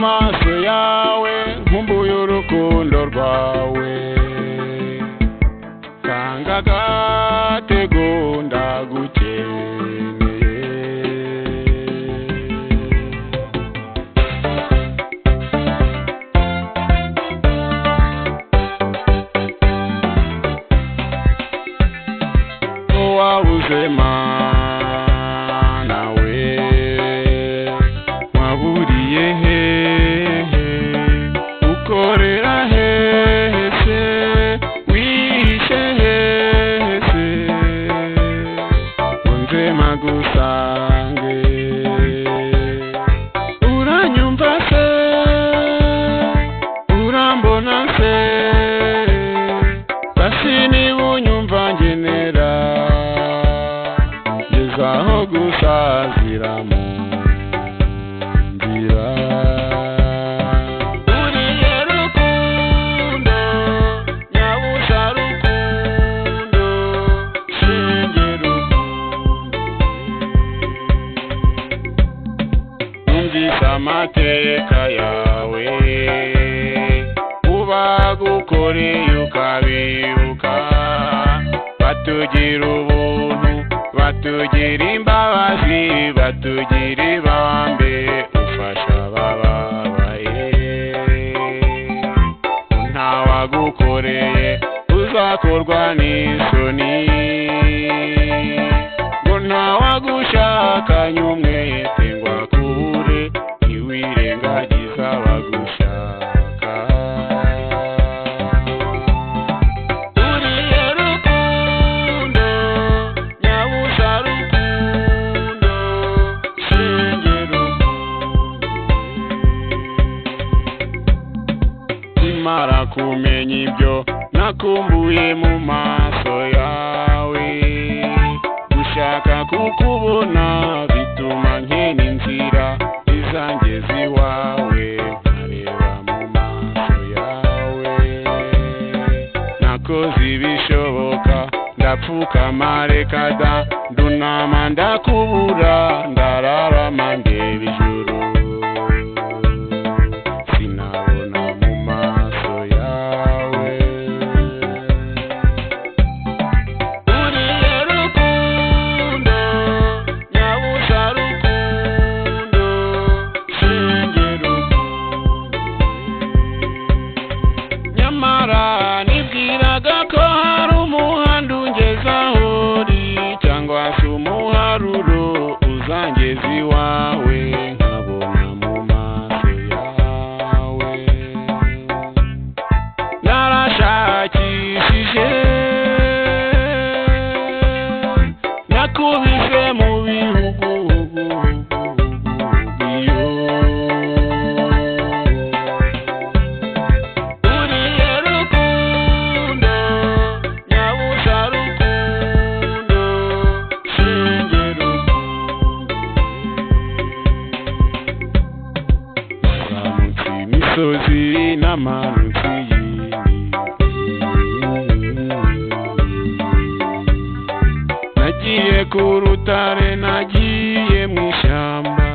maso yawe nkumbuye urukundo rwawe kanga gatego ndagukeneye wabuze mana we waburiye hehe ukorera hese wishe hese unze magusange uranyumva se urambona se basi niba unyumva ngenera aho gusazira mu nzira uriye rukundo nyabusa rukundo shinge rukundo numvise amateka yawe ubagukoreye ukabibuka batugira ubuntu batugira imbabazi batugira ibambe ufasha abababaye ntawagukoreye uzakorwa n'isoni ngo ntawagushakanye umwete ngo akure ntiwirengagiza abagushaka mara kumenya ibyo nakumbuye mu maso yawe gushaka kukubona bituma nkena inzira izangeza iwawe nkareba mu maso yawe nakoze ibishoboka ndapfukama reka da ndunama ndakubura ndararama ndeba ijuru nibwiraga ko hari umuhanda ungezaho uri cyangwa se umuharuro uzangeza iwawe nkabona mu maso yawe narashakishije nakubise mu bihugu imisozi n'amanutsi nagiye ku rutare nagiye mu ishyamba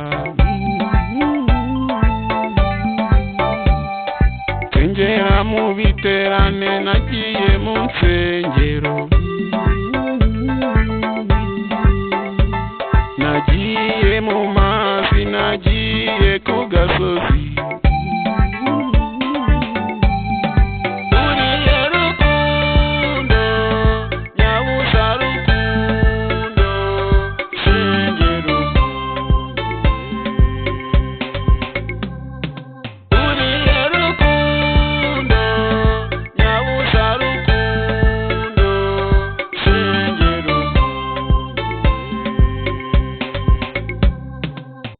nsengera mu biterane nagiye mu nsengero nagiye mu mazi nagiye ku gasozi